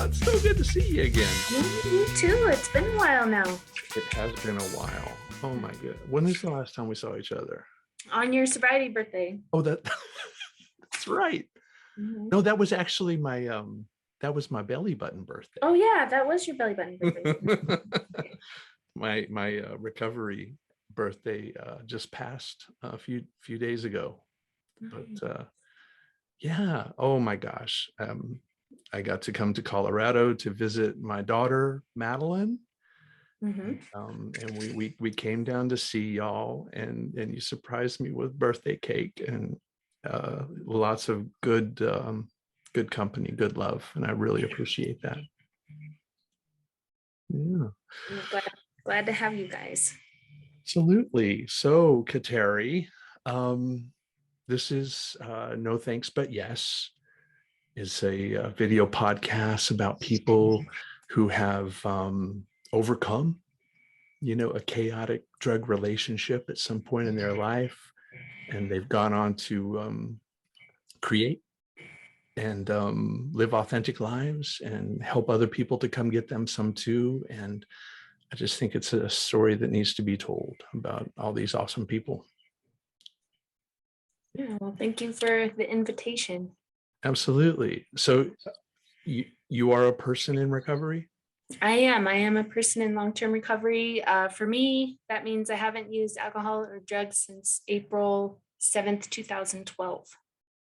it's so good to see you again. You too. It's been a while now. It has been a while. Oh my god. When was the last time we saw each other? On your sobriety birthday. Oh, that's right. Mm-hmm. No, that was actually my belly button birthday. Oh yeah, that was your belly button birthday. my recovery birthday just passed a few days ago. But yeah, oh my gosh. I got to come to Colorado to visit my daughter, Madeline. Mm-hmm. And we came down to see y'all, and you surprised me with birthday cake and lots of good company, good love, and I really appreciate that. Yeah, I'm glad to have you guys. absolutely. So, Kateri, this is No Thanks But Yes. Is a video podcast about people who have overcome, a chaotic drug relationship at some point in their life, and they've gone on to create and live authentic lives and help other people to come get them some too. And I just think it's a story that needs to be told about all these awesome people. Yeah, well, thank you for the invitation. Absolutely. So you are a person in recovery? I am a person in long-term recovery. For me, that means I haven't used alcohol or drugs since April 7th, 2012.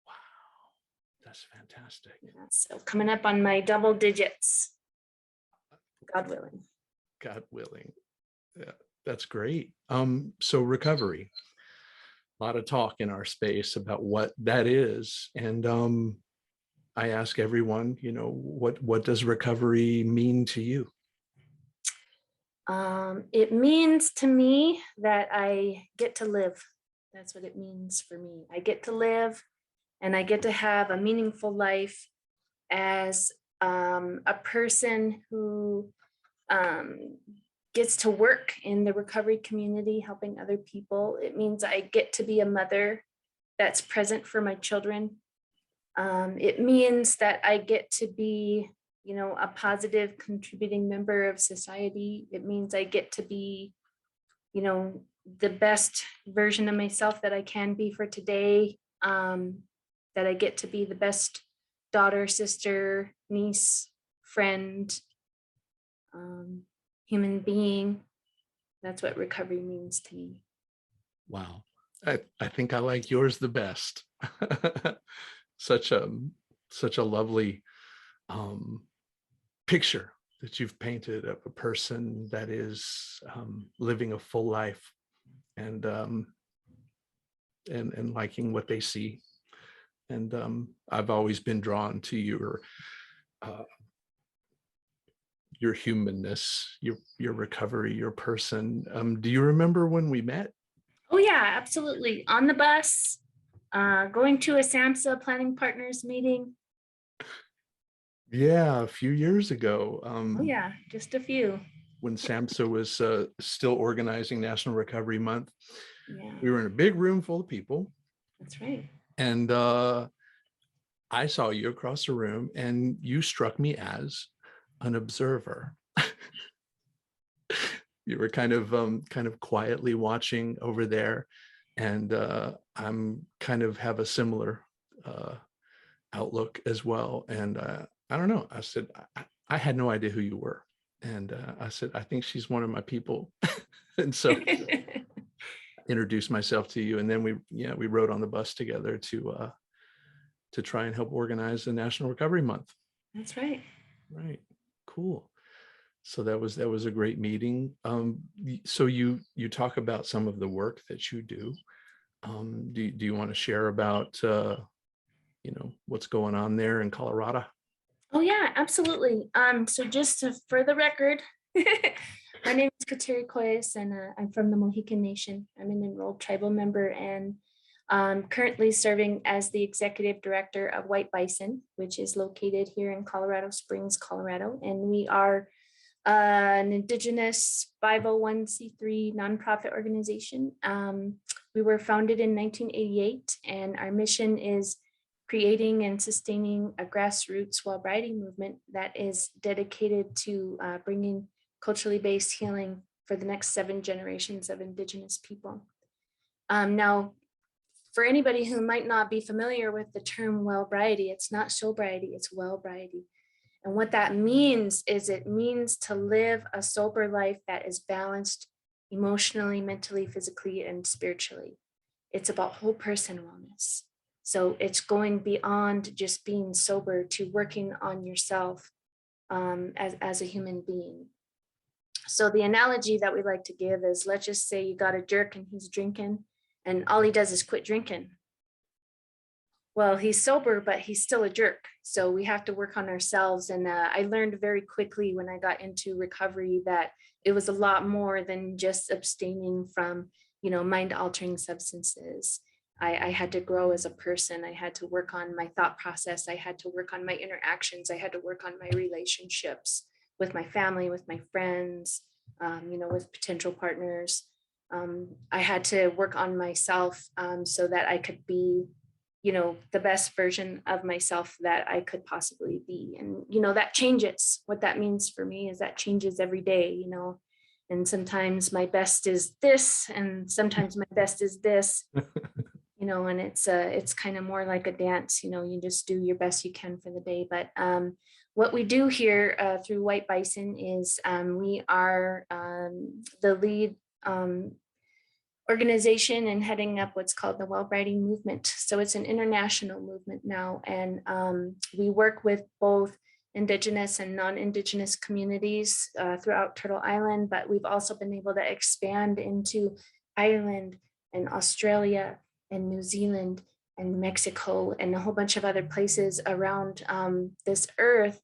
Wow, that's fantastic. Yeah, so coming up on my double digits, God willing. God willing. Yeah, that's great. So recovery, a lot of talk in our space about what that is. And I ask everyone, what does recovery mean to you? It means to me that I get to live. That's what it means for me. I get to live and I get to have a meaningful life as a person who gets to work in the recovery community, helping other people. It means I get to be a mother that's present for my children. It means that I get to be, a positive contributing member of society. It means I get to be, the best version of myself that I can be for today. That I get to be the best daughter, sister, niece, friend, human being. That's what recovery means to me. Wow. I think I like yours the best. Such a lovely picture that you've painted of a person that is living a full life and liking what they see. And I've always been drawn to your humanness, your recovery, your person. Do you remember when we met? Oh yeah, absolutely. On the bus, going to a SAMHSA planning partners meeting. Yeah, a few years ago. Oh yeah, just a few. When SAMHSA was still organizing National Recovery Month. Yeah. We were in a big room full of people. That's right. And I saw you across the room and you struck me as an observer. You were kind of quietly watching over there, and I'm kind of have a similar outlook as well. And I don't know. I said I had no idea who you were, and I said I think she's one of my people, and so introduced myself to you, and then we rode on the bus together to try and help organize the National Recovery Month. That's right. Right. Cool. So that was a great meeting. So you talk about some of the work that you do. Do you want to share about what's going on there in Colorado? Oh yeah, absolutely. So just for the record, my name is Kateri Coyhis, and I'm from the Mohican Nation. I'm an enrolled tribal member and currently serving as the executive director of White Bison, which is located here in Colorado Springs, Colorado. And we are an Indigenous 501c3 nonprofit organization. We were founded in 1988, and our mission is creating and sustaining a grassroots well-being movement that is dedicated to bringing culturally based healing for the next 7 generations of Indigenous people. Now, for anybody who might not be familiar with the term well-briety, it's not sobriety, it's well-briety. And what that means is it means to live a sober life that is balanced emotionally, mentally, physically, and spiritually. It's about whole person wellness. So it's going beyond just being sober to working on yourself as a human being. So the analogy that we like to give is, let's just say you got a jerk and he's drinking and all he does is quit drinking. Well, he's sober, but he's still a jerk. So we have to work on ourselves. And I learned very quickly when I got into recovery that it was a lot more than just abstaining from, mind-altering substances. I had to grow as a person. I had to work on my thought process. I had to work on my interactions. I had to work on my relationships with my family, with my friends, with potential partners. I had to work on myself so that I could be the best version of myself that I could possibly be. And, that changes. What that means for me is that changes every day, and sometimes my best is this, and sometimes my best is this, and it's kind of more like a dance, you just do your best you can for the day. But what we do here through White Bison is we are the lead organization and heading up what's called the well-being movement. So it's an international movement now, and we work with both Indigenous and non-Indigenous communities throughout Turtle Island, but we've also been able to expand into Ireland and Australia and New Zealand and Mexico and a whole bunch of other places around this earth.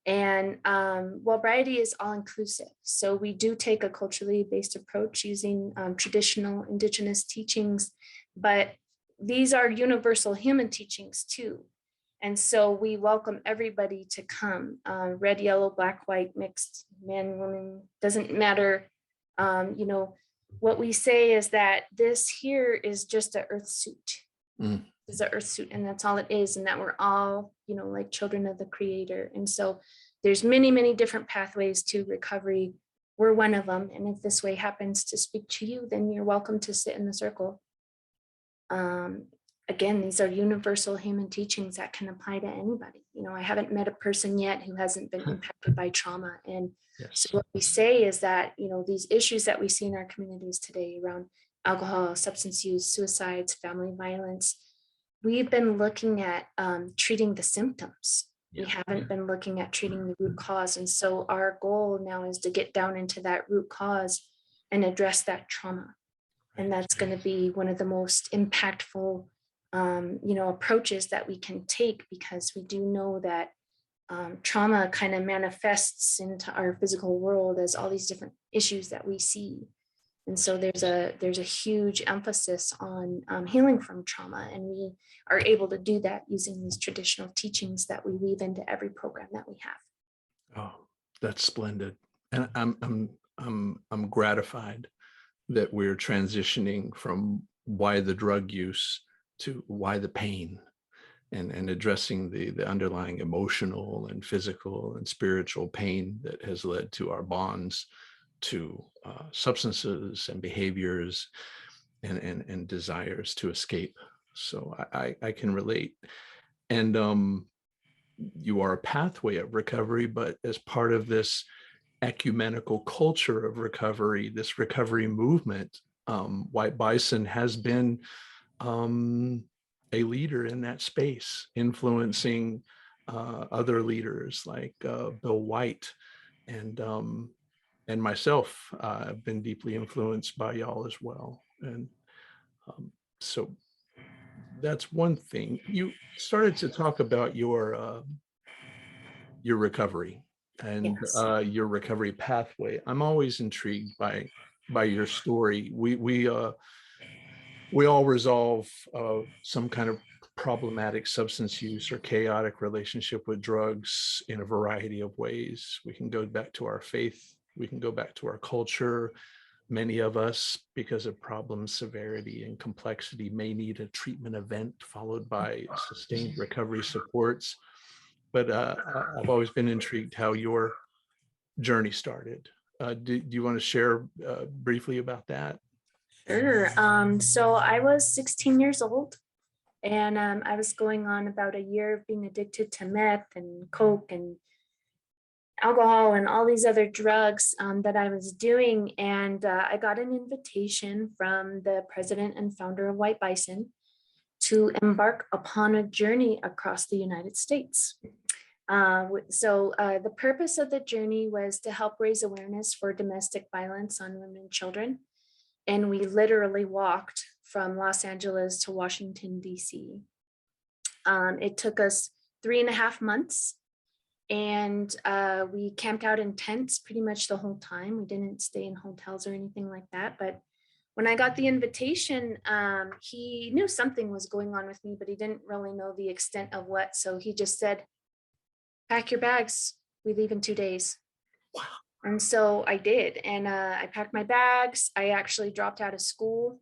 And well-briety is all inclusive. So we do take a culturally based approach using traditional Indigenous teachings, but these are universal human teachings too. And so we welcome everybody to come, red, yellow, black, white, mixed, men, women, doesn't matter. What we say is that this here is just an earth suit. Is an earth suit, and that's all it is, and that we're all, like children of the Creator. And so there's many, many different pathways to recovery. We're one of them, and if this way happens to speak to you, then you're welcome to sit in the circle. Again, these are universal human teachings that can apply to anybody. I haven't met a person yet who hasn't been impacted by trauma. And so what we say is that, these issues that we see in our communities today around alcohol, substance use, suicides, family violence, we've been looking at treating the symptoms. We haven't been looking at treating the root cause. And so our goal now is to get down into that root cause and address that trauma. And that's going to be one of the most impactful, approaches that we can take, because we do know that trauma kind of manifests into our physical world as all these different issues that we see. And so there's a huge emphasis on healing from trauma, and we are able to do that using these traditional teachings that we weave into every program that we have. Oh, that's splendid, and I'm gratified that we're transitioning from why the drug use to why the pain, and addressing the underlying emotional and physical and spiritual pain that has led to our bonds to substances and behaviors and desires to escape. So I can relate. And you are a pathway of recovery, but as part of this ecumenical culture of recovery, this recovery movement, White Bison has been a leader in that space, influencing other leaders like Bill White and myself. I've been deeply influenced by y'all as well. And so that's one thing. You started to talk about your recovery and your recovery pathway. I'm always intrigued by your story. We all resolve some kind of problematic substance use or chaotic relationship with drugs in a variety of ways. We can go back to our faith. We can go back to our culture. many of us, because of problem severity and complexity, may need a treatment event followed by sustained recovery supports. But I've always been intrigued how your journey started. Do you want to share briefly about that? Sure. So I was 16 years old, and I was going on about a year of being addicted to meth and coke and alcohol and all these other drugs that I was doing. And I got an invitation from the president and founder of White Bison to embark upon a journey across the United States. The purpose of the journey was to help raise awareness for domestic violence on women and children. And we literally walked from Los Angeles to Washington, D.C. It took us 3.5 months, and we camped out in tents pretty much the whole time. We didn't stay in hotels or anything like that. But when I got the invitation, he knew something was going on with me, but he didn't really know the extent of what. So he just said, pack your bags. We leave in 2 days. Wow. And so I did. And I packed my bags. I actually dropped out of school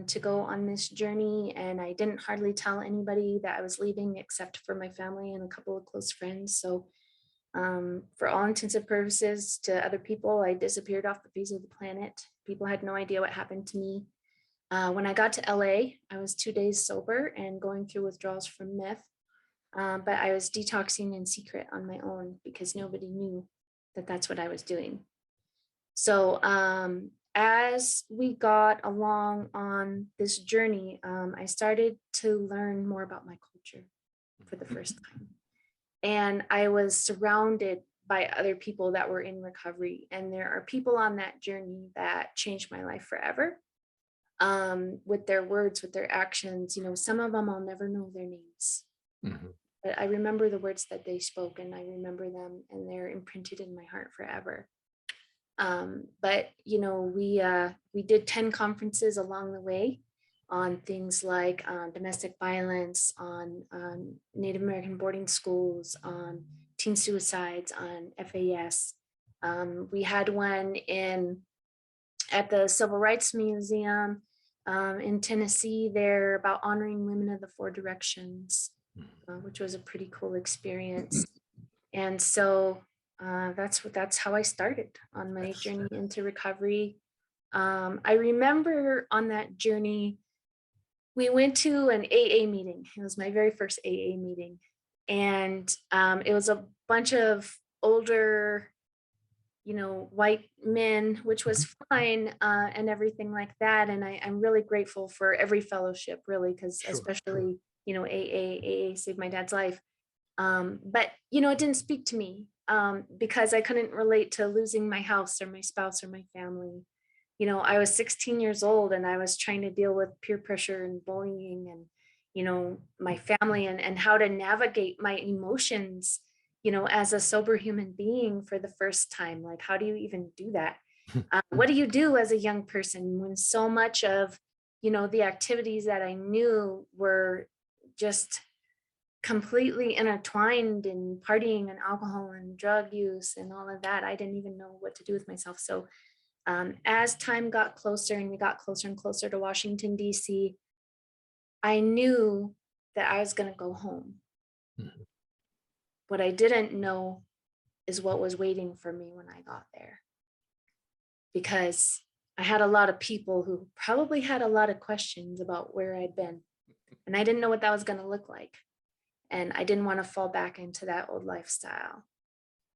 to go on this journey. And I didn't hardly tell anybody that I was leaving except for my family and a couple of close friends. So for all intents and purposes, to other people, I disappeared off the face of the planet. People had no idea what happened to me. When I got to LA, I was 2 days sober and going through withdrawals from meth. But I was detoxing in secret on my own because nobody knew that that's what I was doing. So as we got along on this journey, I started to learn more about my culture for the first time. And I was surrounded by other people that were in recovery. And there are people on that journey that changed my life forever with their words, with their actions. You know, some of them I'll never know their names. Mm-hmm. But I remember the words that they spoke, and I remember them, and they're imprinted in my heart forever. But you know, we did 10 conferences along the way on things like domestic violence, on Native American boarding schools, on teen suicides, on FAS. We had one at the Civil Rights Museum in Tennessee there about honoring women of the four directions. Which was a pretty cool experience. And so that's how I started on my journey into recovery. I remember on that journey, we went to an AA meeting. It was my very first AA meeting. And it was a bunch of older, you know, white men, which was fine and everything like that. And I'm really grateful for every fellowship, really, because especially, you know, AA saved my dad's life. But, you know, it didn't speak to me because I couldn't relate to losing my house or my spouse or my family. You know, I was 16 years old and I was trying to deal with peer pressure and bullying and, you know, my family and how to navigate my emotions, you know, as a sober human being for the first time. Like, how do you even do that? What do you do as a young person when so much of, you know, the activities that I knew were just completely intertwined in partying and alcohol and drug use and all of that? I didn't even know what to do with myself. So as time got closer and we got closer and closer to Washington, D.C., I knew that I was going to go home. Mm-hmm. What I didn't know is what was waiting for me when I got there. Because I had a lot of people who probably had a lot of questions about where I'd been. And I didn't know what that was going to look like. And I didn't want to fall back into that old lifestyle.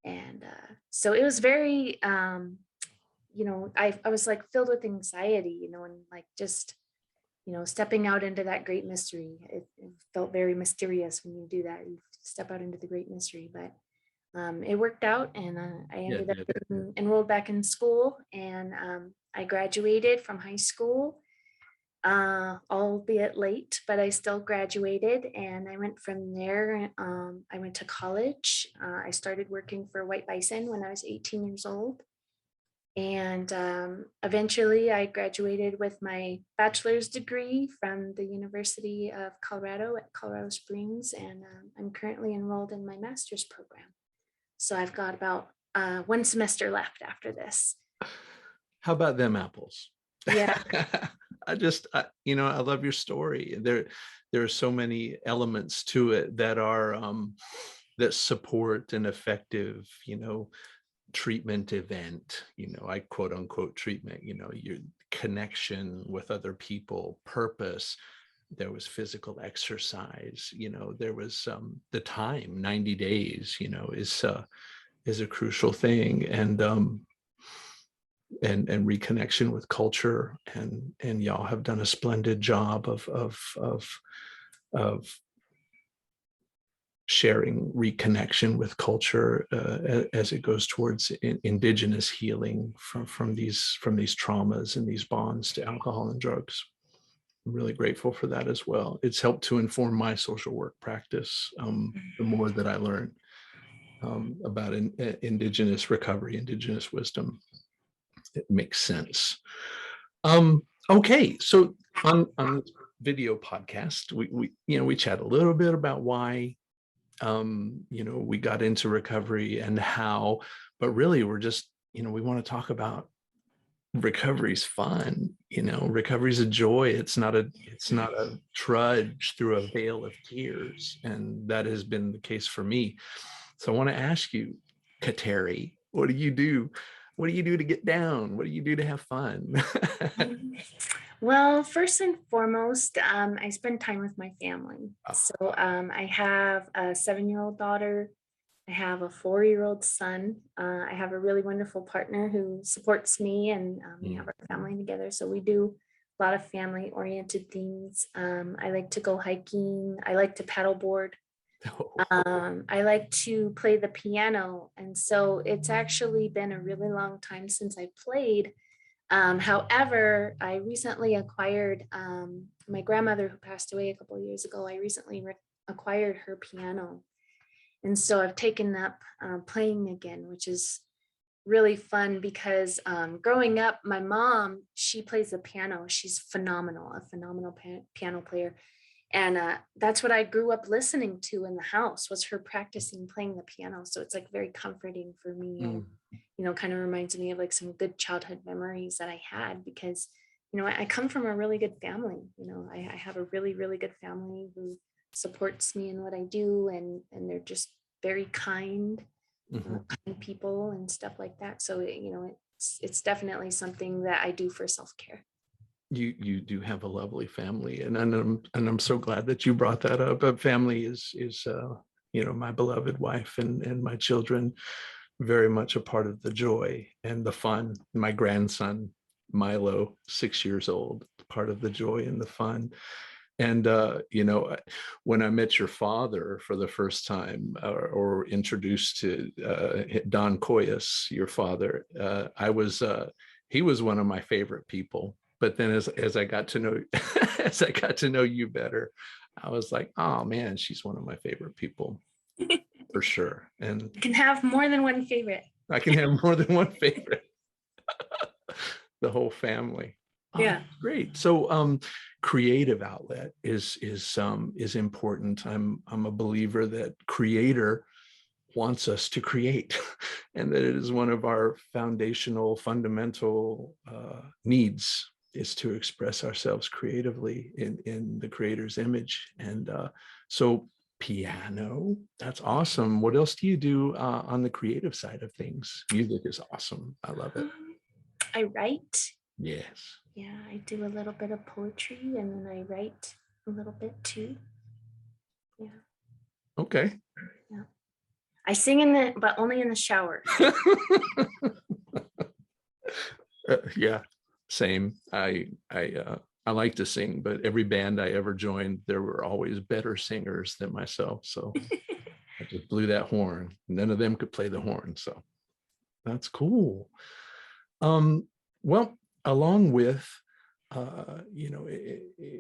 And so it was very, you know, I was like filled with anxiety, you know, and like just, you know, stepping out into that great mystery. It felt very mysterious when you do that. You step out into the great mystery. But it worked out, and I ended up getting enrolled back in school, and I graduated from high school, albeit late, but I still graduated, and I went from there. I went to college. I started working for White Bison when I was 18 years old. And eventually I graduated with my bachelor's degree from the University of Colorado at Colorado Springs. And I'm currently enrolled in my master's program. So I've got about 1 semester left after this. How about them apples? Yeah. I love your story. There are so many elements to it that are that support an effective, treatment event. I quote unquote treatment. Your connection with other people, purpose. There was physical exercise. There was the time, 90 days. Is a crucial thing, and reconnection with culture, and y'all have done a splendid job of sharing reconnection with culture as it goes towards indigenous healing from these traumas and these bonds to alcohol and drugs. I'm really grateful for that as well. It's helped to inform my social work practice. The more that I learn about indigenous recovery, indigenous wisdom, it makes sense. Okay, so on this video podcast, we chat a little bit about why we got into recovery and how, but really we're just, we want to talk about recovery's fun. Recovery's a joy. It's not a trudge through a veil of tears, and that has been the case for me. So I want to ask you, Kateri, what do you do? What do you do to get down? What do you do to have fun? Well, first and foremost, I spend time with my family. So I have a 7-year-old daughter. I have a 4-year-old son. I have a really wonderful partner who supports me, and we have our family together. So we do a lot of family-oriented things. I like to go hiking. I like to paddleboard. I like to play the piano. And so it's actually been a really long time since I played. However, I recently acquired my grandmother, who passed away a couple of years ago. I recently acquired her piano. And so I've taken up playing again, which is really fun because growing up, my mom, she plays the piano. She's phenomenal, a phenomenal piano player. And that's what I grew up listening to in the house, was her practicing playing the piano. So it's like very comforting for me. And, kind of reminds me of like some good childhood memories that I had, because, I come from a really good family. I have a really, really good family who supports me in what I do. And they're just very kind, kind people and stuff like that. So, it's definitely something that I do for self-care. You do have a lovely family, and I'm so glad that you brought that up. But family is my beloved wife and my children, very much a part of the joy and the fun. My grandson Milo, 6 years old, part of the joy and the fun. And when I met your father for the first time, or introduced to Don Coyhis, your father, he was one of my favorite people. But then as I got to know as I got to know you better, I was like, oh man, she's one of my favorite people for sure. And you can have more than one favorite. I can have more than one favorite. The whole family. Yeah. Great. So creative outlet is important. I'm a believer that creator wants us to create, and that it is one of our foundational, fundamental needs, is to express ourselves creatively in the creator's image. And so piano, that's awesome. What else do you do on the creative side of things? Music is awesome. I love it. I write. Yes. Yeah, I do a little bit of poetry, and then I write a little bit too. Yeah. Okay. Yeah. I sing but only in the shower. Yeah, same. I like to sing, but every band I ever joined, there were always better singers than myself. So I just blew that horn. None of them could play the horn. So that's cool. Well, along with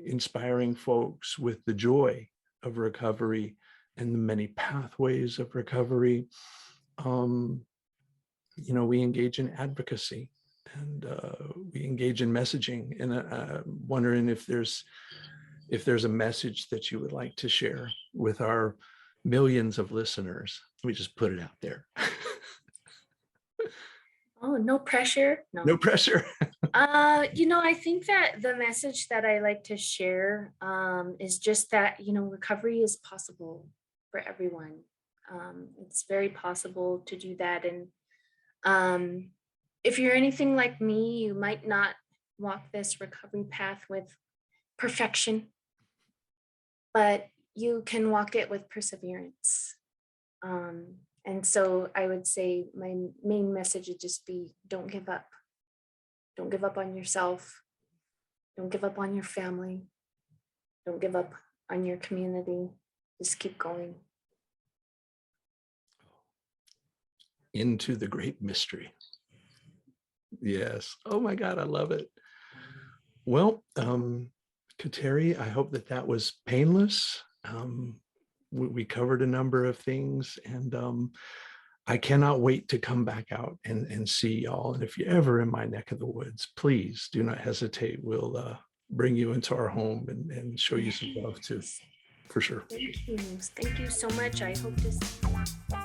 inspiring folks with the joy of recovery and the many pathways of recovery, we engage in advocacy, and we engage in messaging. And wondering if there's a message that you would like to share with our millions of listeners. We just put it out there. Oh, no pressure. No No. pressure. I think that the message that I like to share is just that, recovery is possible for everyone. It's very possible to do that. And if you're anything like me, you might not walk this recovery path with perfection, but you can walk it with perseverance. And so I would say my main message would just be don't give up. Don't give up on yourself. Don't give up on your family. Don't give up on your community. Just keep going. Into the great mystery. Yes. Oh my God, I love it. Well, Kateri, I hope that was painless. We covered a number of things, and I cannot wait to come back out and see y'all. And if you're ever in my neck of the woods, please do not hesitate. We'll bring you into our home and show you some love too, for sure. Thank you. Thank you so much. I hope to see you.